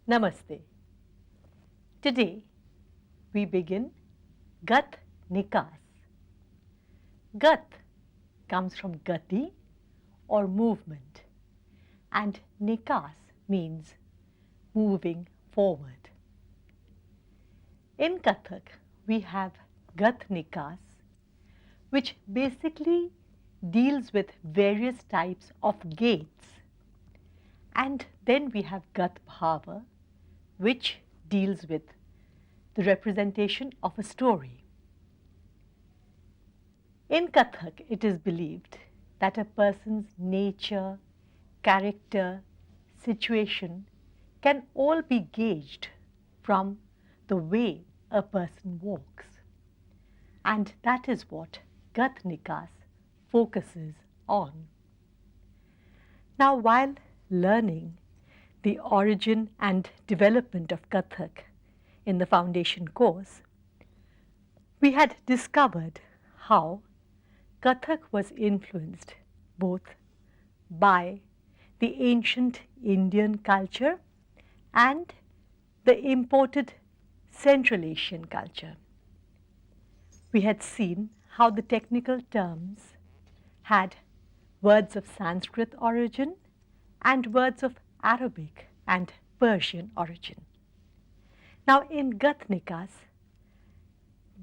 Namaste. Today we begin Gat Nikas. Gat comes from gati or movement, and Nikas means moving forward. In Kathak we have Gat Nikas, which basically deals with various types of gaits, and then we have Gat Bhava, which deals with the representation of a story. In Kathak, it is believed that a person's nature, character, situation can all be gauged from the way a person walks. And that is what Gat Nikas focuses on. Now, while learning the origin and development of Kathak in the foundation course, we had discovered how Kathak was influenced both by the ancient Indian culture and the imported Central Asian culture. We had seen how the technical terms had words of Sanskrit origin and words of Arabic and Persian origin. Now in Gat Nikas,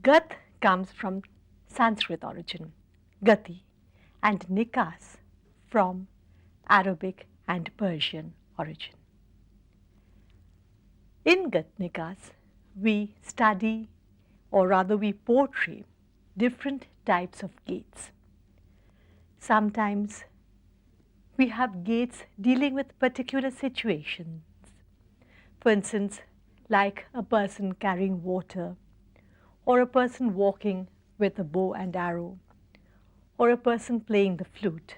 Gat comes from Sanskrit origin, Gati, and Nikas from Arabic and Persian origin. In Gat Nikas, we study, or rather we portray, different types of gaits. Sometimes we have gaits dealing with particular situations. For instance, like a person carrying water, or a person walking with a bow and arrow, or a person playing the flute.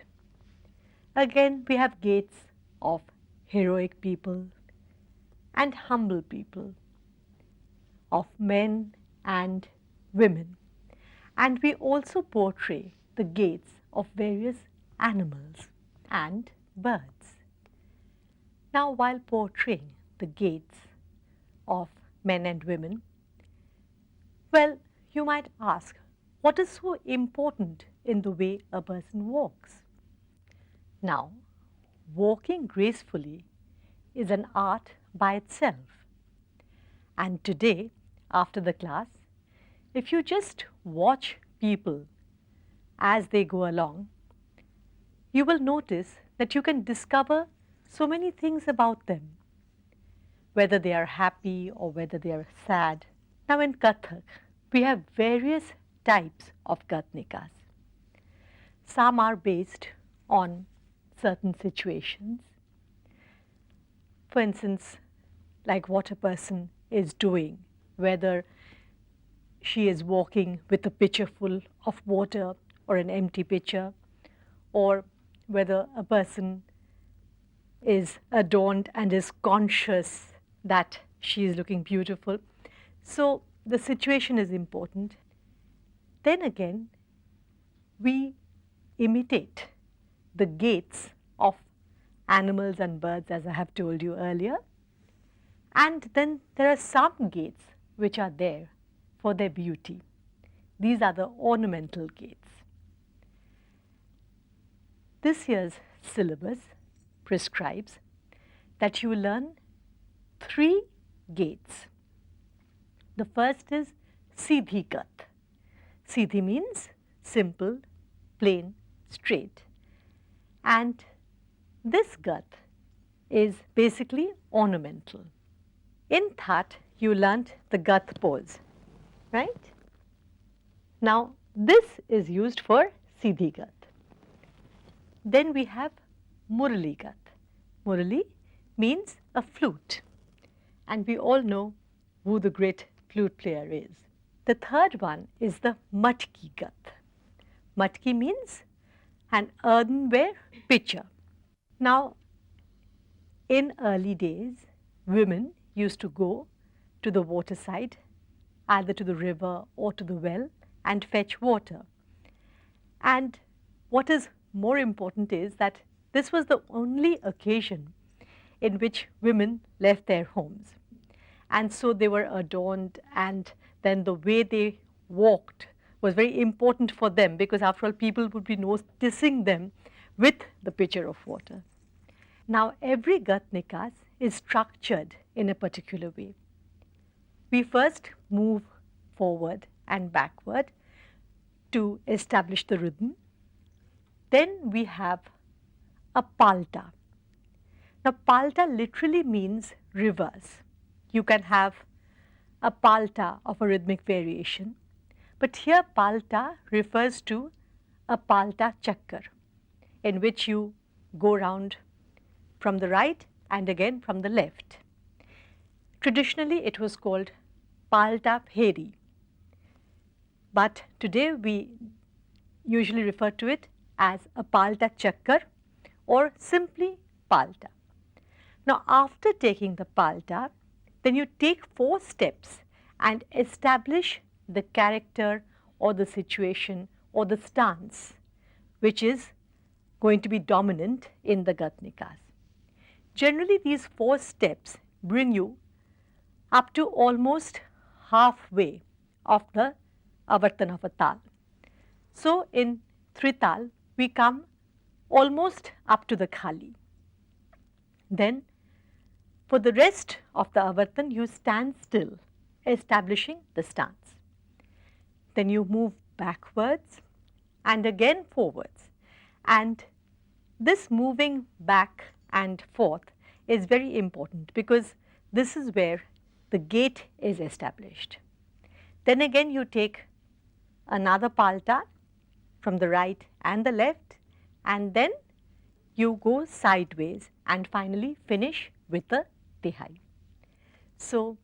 Again, we have gaits of heroic people and humble people, of men and women. And we also portray the gaits of various animals and birds. Now, while portraying the gaits of men and women, well, you might ask, what is so important in the way a person walks? Now, walking gracefully is an art by itself. And today, after the class, if you just watch people as they go along, you will notice that you can discover so many things about them, whether they are happy or whether they are sad. Now in Kathak, we have various types of Gat Nikas. Some are based on certain situations. For instance, like what a person is doing, whether she is walking with a pitcher full of water or an empty pitcher, or whether a person is adorned and is conscious that she is looking beautiful. So the situation is important. Then again, we imitate the gaits of animals and birds, as I have told you earlier. And then there are some gaits which are there for their beauty. These are the ornamental gaits. This year's syllabus prescribes that you learn 3 gaits. The first is Sidhi Gat. Sidhi means simple, plain, straight. And this Gat is basically ornamental. In That, you learnt the Gat pose, right? Now, this is used for Sidhi Gat. Then we have Murali Gat. Murali means a flute. And we all know who the great flute player is. The third one is the Matki Gat. Matki means an earthenware pitcher. Now, in early days, women used to go to the waterside, either to the river or to the well, and fetch water. And what is more important is that this was the only occasion in which women left their homes. And so they were adorned, and then the way they walked was very important for them, because after all, people would be noticing them with the pitcher of water. Now, every Gat Nikas is structured in a particular way. We first move forward and backward to establish the rhythm. Then we have a palta. Now, palta literally means reverse. You can have a palta of a rhythmic variation, but here palta refers to a palta chakkar, in which you go round from the right and again from the left. Traditionally, it was called palta pheri, but today we usually refer to it as a palta chakkar or simply palta. Now, after taking the palta, then you take 4 steps and establish the character or the situation or the stance which is going to be dominant in the Gat Nikas. Generally, these 4 steps bring you up to almost halfway of the avartan of a tal. So, in Trital, we come almost up to the khali. Then, for the rest of the avartan, you stand still, establishing the stance. Then you move backwards and again forwards. And this moving back and forth is very important, because this is where the gait is established. Then again you take another palta from the right and the left, and then you go sideways and finally finish with the tihai. So,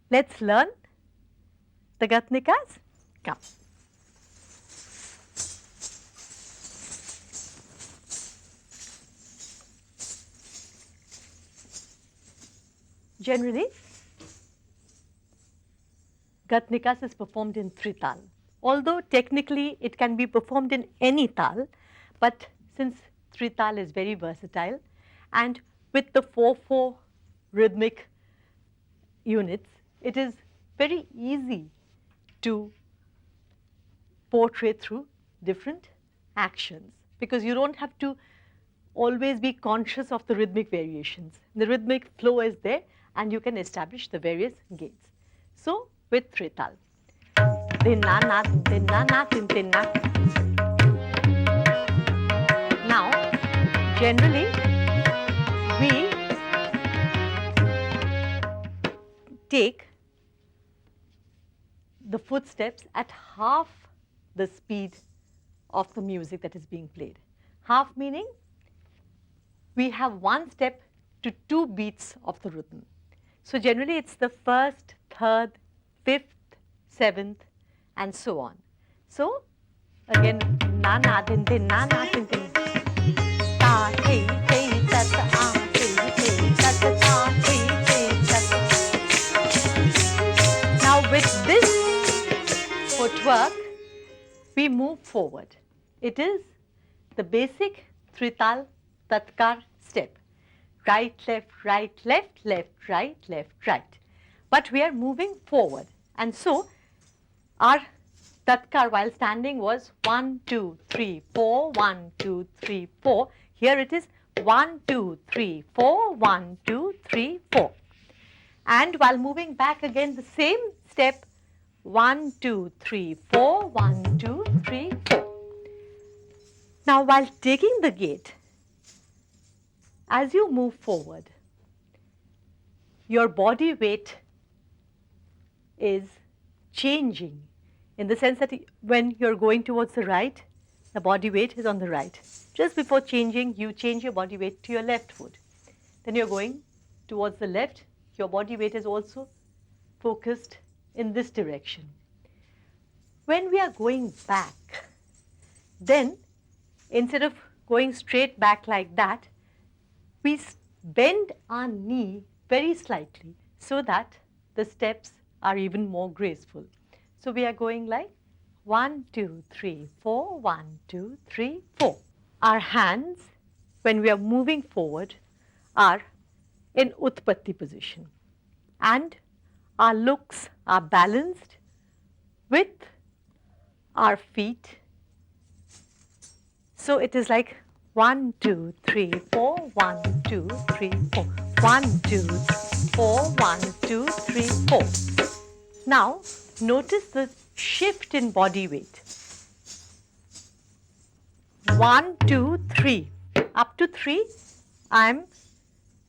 let's learn the Gat Nikas. Come. Generally, Gat Nikas is performed in Trital. Although technically it can be performed in any tal, but since Trital is very versatile, and with the 4/4 rhythmic units, it is very easy to portray through different actions, because you don't have to always be conscious of the rhythmic variations. The rhythmic flow is there and you can establish the various gaits. So, with Trital. Now, generally, we take the footsteps at half the speed of the music that is being played. Half meaning we have 1 step to 2 beats of the rhythm. So, generally it's the 1st, 3rd, 5th, 7th and so on. So, again na na din din na na din din ta thi thi ta ta a thi thi ta ta ta thi thi ta ta. Now, with this footwork, we move forward. It is the basic Trital Tatkar step. Right, left, right, left, left, right, left, right. But we are moving forward. And so, our Tatkar while standing was 1, 2, 3, 4, 1, 2, 3, 4. Here it is 1, 2, 3, 4, 1, 2, 3, 4. And while moving back again, the same step 1, 2, 3, 4, 1, 2, 3, 4. Now, while taking the gait, as you move forward, your body weight is changing, in the sense that when you're going towards the right, the body weight is on the right. Just before changing, you change your body weight to your left foot. Then you're going towards the left, your body weight is also focused in this direction. When we are going back, then instead of going straight back like that, we bend our knee very slightly so that the steps are even more graceful. So we are going like 1, 2, 3, 4, 1, 2, 3, 4. Our hands, when we are moving forward, are in Utpatti position, and our looks are balanced with our feet. So it is like 1, 2, 3, 4, 1, 2, 3, 4. 1, 2, 4, 1, 2, 3, 4. Now notice the shift in body weight. 1, 2, 3. Up to 3, I am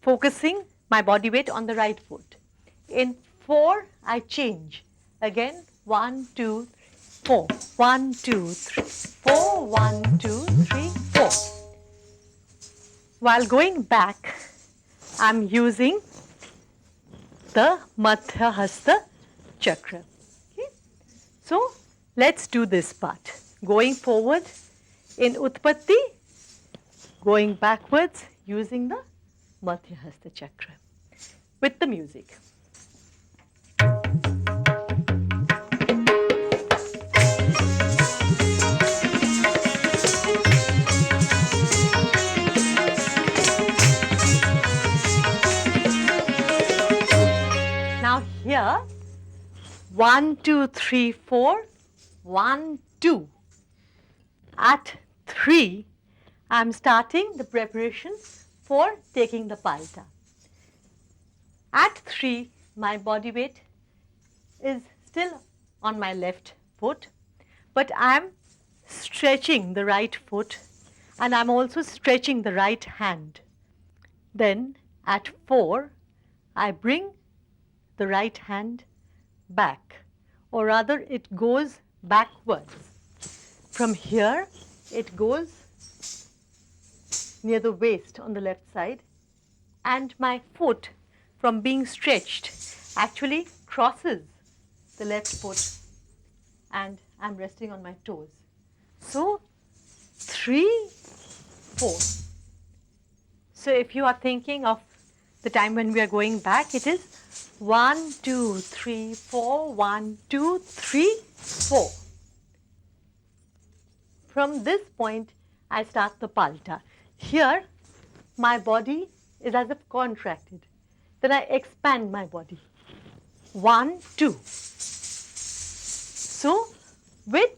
focusing my body weight on the right foot. In 4, I change. Again, 1, 2, 4. 1, 2, 3, 4. 1, 2, 3, 4. While going back, I am using the Madhya Hasta Chakra. Okay? So, let's do this part. Going forward in Utpatti, going backwards using the Madhya Hasta Chakra with the music. Now here, 1, 2, 3, 4, 1, 2. At 3, I am starting the preparation for taking the palta. At 3, my body weight is still on my left foot, but I am stretching the right foot and I am also stretching the right hand. Then at 4, I bring the right hand back, or rather it goes backwards. From here, it goes near the waist on the left side, and my foot, from being stretched, actually crosses the left foot, and I'm resting on my toes. So 3, 4. So if you are thinking of the time when we are going back, it is 1, 2, 3, 4, 1, 2, 3, 4. From this point, I start the palta. Here, my body is as if contracted. Then I expand my body. 1, 2. So, with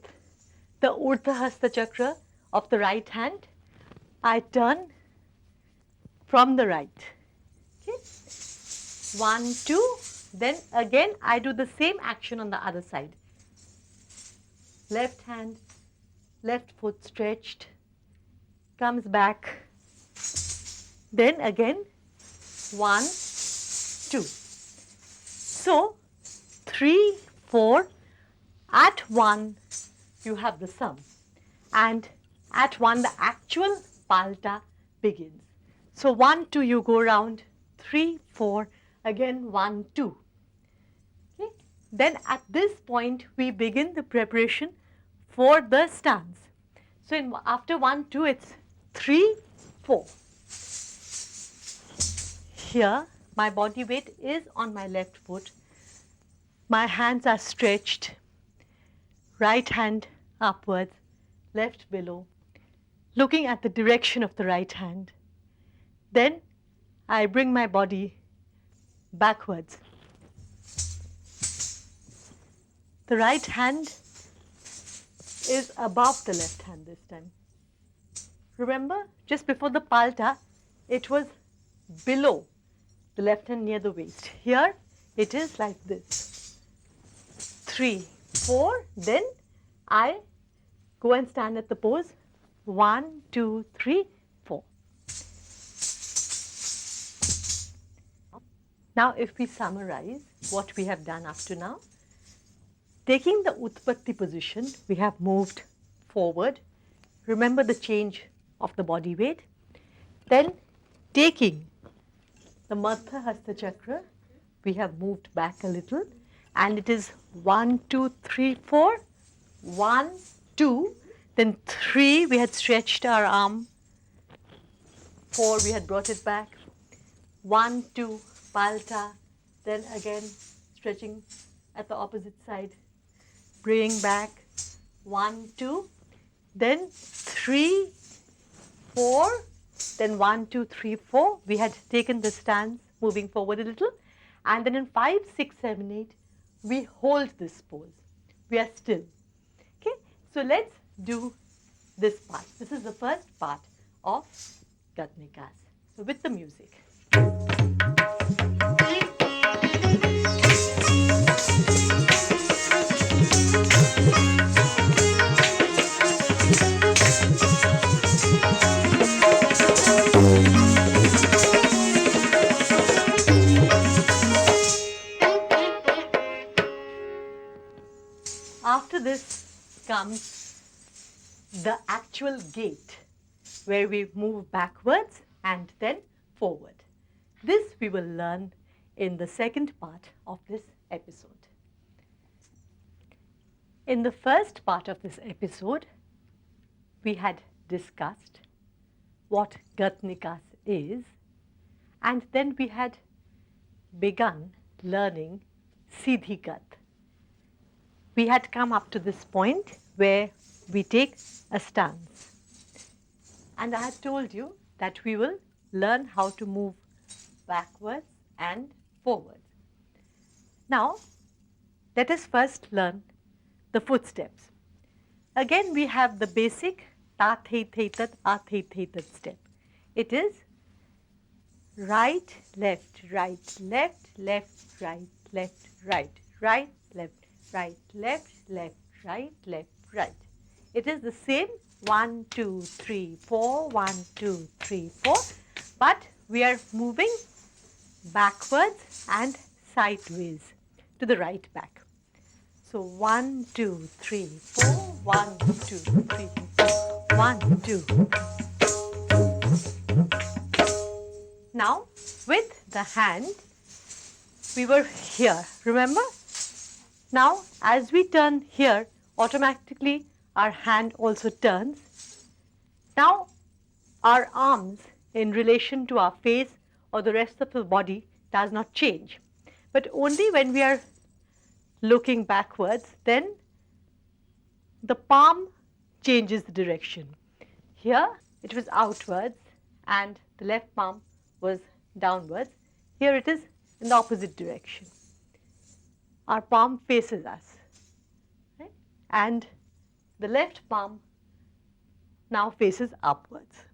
the Urdhva Hasta Chakra of the right hand, I turn from the right. Okay? 1, 2. Then again, I do the same action on the other side. Left hand, left foot stretched, comes back. Then again, 1, 2. So, 3, 4, at 1, you have the sum. And at 1, the actual palta begins. So, 1, 2, you go round, 3, 4, again 1, 2. Okay? Then at this point, we begin the preparation for the stance. So, after 1, 2, it's 3, 4. Here, my body weight is on my left foot. My hands are stretched, right hand upwards, left below, looking at the direction of the right hand. Then I bring my body backwards. The right hand is above the left hand this time. Remember, just before the palta, it was below the left hand near the waist. Here, it is like this. 3, 4, then I go and stand at the pose. 1, 2, 3, 4. Now, if we summarize what we have done up to now, taking the Utpatti position, we have moved forward. Remember the change of the body weight. Then, taking the Madhya Hasta Chakra, we have moved back a little. and it is 1, 2, 3, 4. 1, 2, then 3, we had stretched our arm. 4, we had brought it back. 1, 2, palta, then again stretching at the opposite side, bringing back. 1, 2, then 3, 4, then 1, 2, 3, 4. We had taken the stance, moving forward a little, and then in 5, 6, 7, 8, we hold this pose. We are still. Okay, so let's do this part. This is the first part of Gat Nikas. So with the music. After this comes the actual gait, where we move backwards and then forward. This we will learn in the second part of this episode. In the first part of this episode, we had discussed what Gat Nikas is, and then we had begun learning Sidhi Gat. We had come up to this point where we take a stance. And I had told you that we will learn how to move backwards and forwards. Now, let us first learn the footsteps. Again, we have the basic ta thei thei tat a thei thei tat step. It is right, left, right, left, left, right, left, right, right, left, right, left, left, right, left, right. It is the same 1, 2, 3, 4, 1, 2, 3, 4, but we are moving backwards and sideways to the right back. So 1, 2, 3, 4, 1, 2, 3, 4, 1, 2. Now, with the hand, we were here, remember? Now, as we turn here, automatically our hand also turns. Now, our arms in relation to our face or the rest of the body does not change. But only when we are looking backwards, then the palm changes the direction. Here, it was outwards and the left palm was downwards. Here it is in the opposite direction. Our palm faces us, right? And the left palm now faces upwards.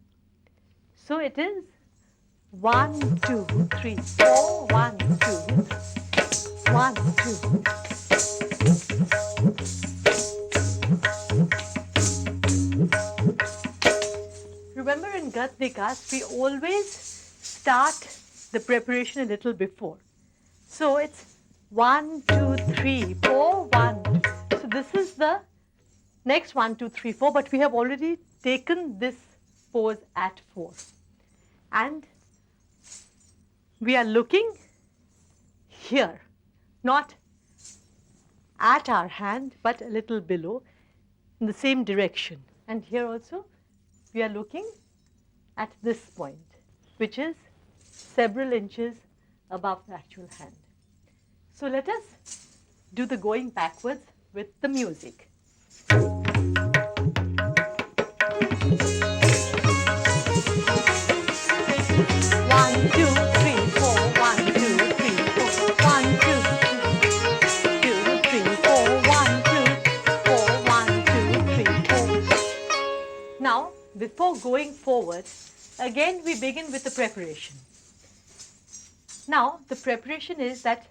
So it is 1, 2, 3, 4, 1, 2, 1, 2. Remember in Gat Nikas, we always start the preparation a little before. So it's 1, 2, 3, 4, 1, 2. So this is the next 1, 2, 3, 4, but we have already taken this pose at 4. And we are looking here, not at our hand, but a little below in the same direction. And here also, we are looking at this point, which is several inches above the actual hand. So let us do the going backwards with the music. 1, 2, 3, 4, 1, 2, 3, 4, 1, 2, 3, 4, 1, 2, 4, 1, 2, 3, 4. Now, before going forward, again we begin with the preparation. Now, the preparation is that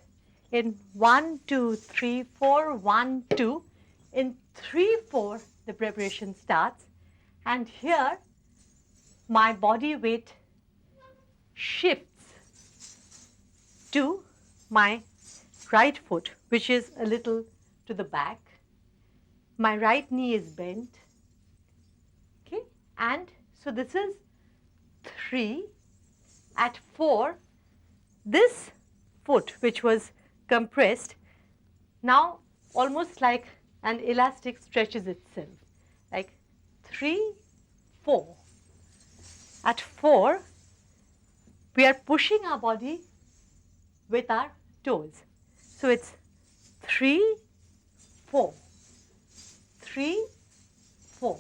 in 1, 2, 3, 4, 1, 2, in 3, 4, the preparation starts, and here my body weight shifts to my right foot, which is a little to the back. My right knee is bent. Okay, and so this is 3. At 4, this foot, which was compressed, Now, almost like an elastic stretches itself, like 3, 4. At 4, we are pushing our body with our toes. So it's 3, 4, 3, 4.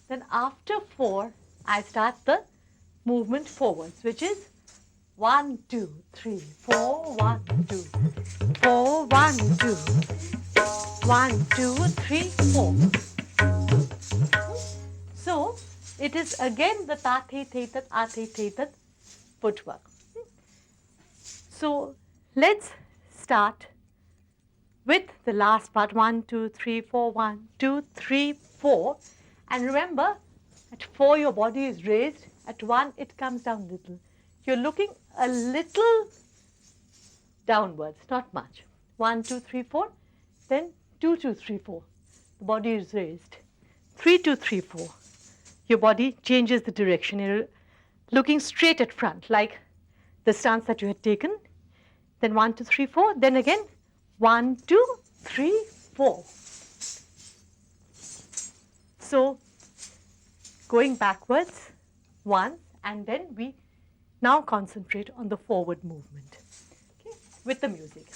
Then after 4, I start the movement forwards, which is 1, 2, 3, 4, 1, 2, 4, 1, 2, 1, 2, 3, 4. So it is again the ta the tat a the tat footwork. So let's start with the last part, 1, 2, 3, 4, 1, 2, 3, 4. And remember, at 4 your body is raised, at 1 it comes down a little. You're looking a little downwards, not much. 1, 2, 3, 4, then 2, 2, 3, 4. The body is raised. 3, 2, 3, 4. Your body changes the direction. You're looking straight at front, like the stance that you had taken. Then 1, 2, 3, 4. Then again, 1, 2, 3, 4. So going backwards once, and then we now concentrate on the forward movement, okay, with the music.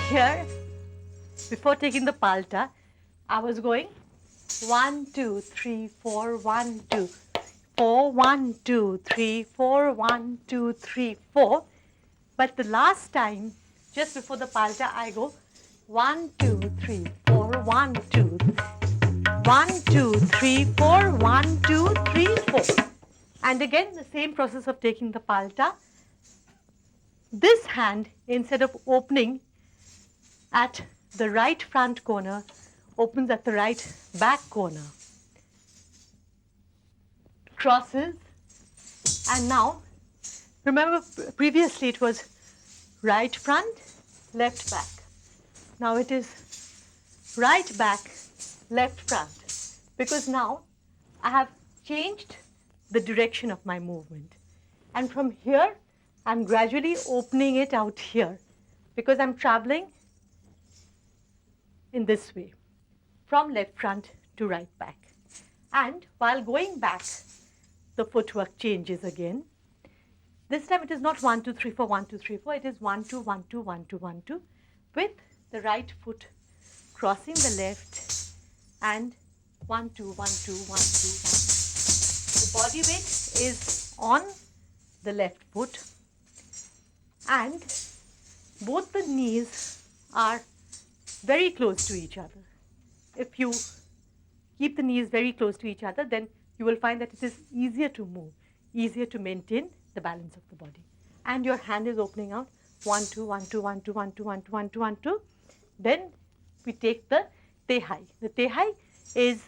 Here, before taking the palta, I was going 1, 2, 3, 4, 1, 2, 4, 1, 2, 3, 4, 1, 2, 3, 4. But the last time, just before the palta, I go 1, 2, 3, 4, 1, 2, 1, 2, 3, 4, 1, 2, 3, 4. And again, the same process of taking the palta. This hand, instead of opening at the right front corner, opens at the right back corner, crosses, and now, remember previously it was right front, left back. Now it is right back, left front, because now I have changed the direction of my movement. And from here, I'm gradually opening it out here, because I'm traveling in this way, from left front to right back. And while going back, the footwork changes again. This time it is not 1, 2, 3, 4, 1, 2, 3, 4. It is 1, 2, 1, 2, 1, 2, 1, 2, with the right foot crossing the left, and 1, 2, 1, 2, 1, 2, 1. The body weight is on the left foot, and both the knees are very close to each other. If you keep the knees very close to each other, then you will find that it is easier to move, easier to maintain the balance of the body. And your hand is opening out 1, 2, 1, 2, 1, 2, 1, 2, 1, 2, 1, 2, 1, 2. Then we take the tehai. The tehai is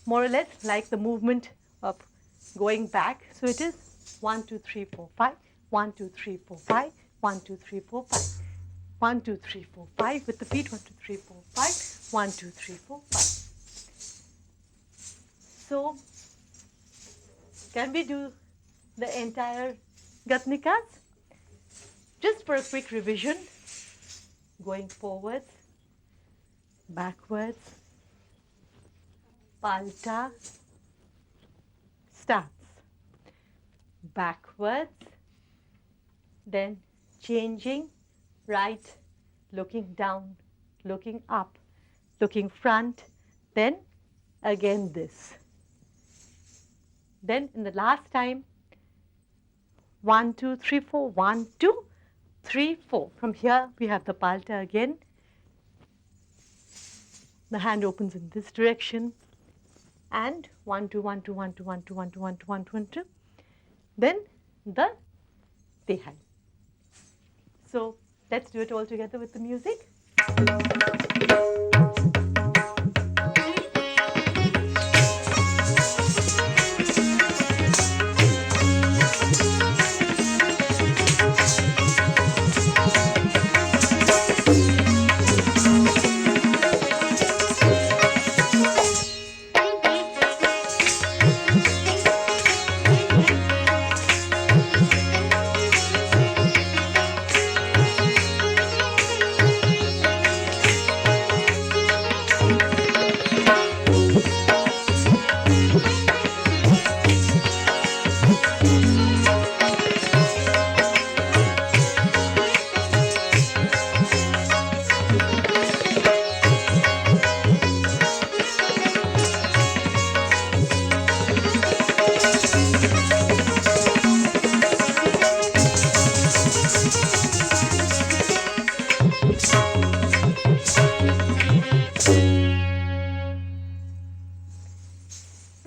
more or less like the movement of going back. So it is 1, 2, 3, 4, 5, 1, 2, 3, 4, 5, 1, 2, 3, 4, 5. 1, 2, 3, 4, 5 with the feet, 1, 2, 3, 4, 5, 1, 2, 3, 4, 5. So, can we do the entire Gat Nikas? Just for a quick revision, going forwards, backwards, palta, stance, backwards, then changing, right, looking down, looking up, looking front, then again this. Then in the last time, 1, 2, 3, 4, 1, 2, 3, 4. From here we have the palta again. The hand opens in this direction, and 1, 2, 1, 2, 1, 2, 1, 2, 1, 2, 1, 2, 1, 2, 1, 2. Then the tehai. So let's do it all together with the music.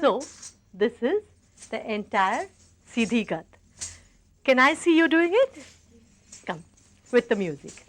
So, this is the entire Sidhi Gat. Can I see you doing it? Come, with the music.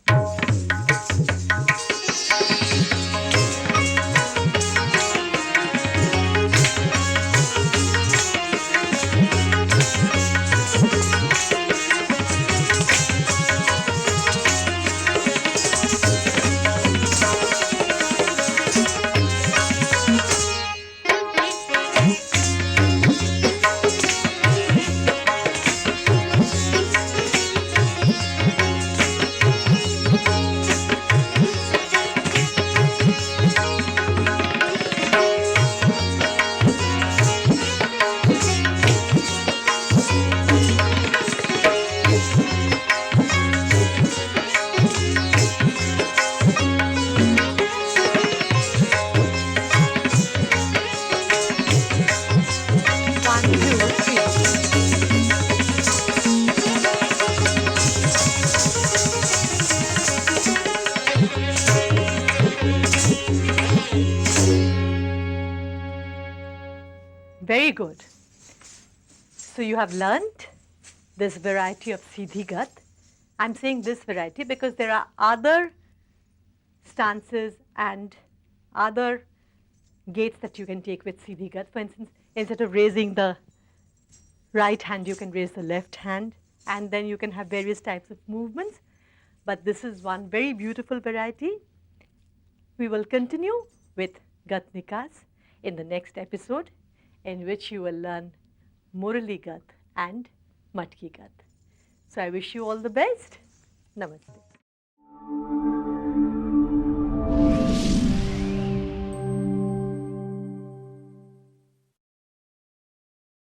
Very good. So you have learnt this variety of Sidhi Gat. I'm saying this variety because there are other stances and other gaits that you can take with Sidhi Gat. For instance, instead of raising the right hand, you can raise the left hand, and then you can have various types of movements. But this is one very beautiful variety. We will continue with Gat Nikas in the next episode, in which you will learn Murali Gat and Matki Gat. So I wish you all the best. Namaste.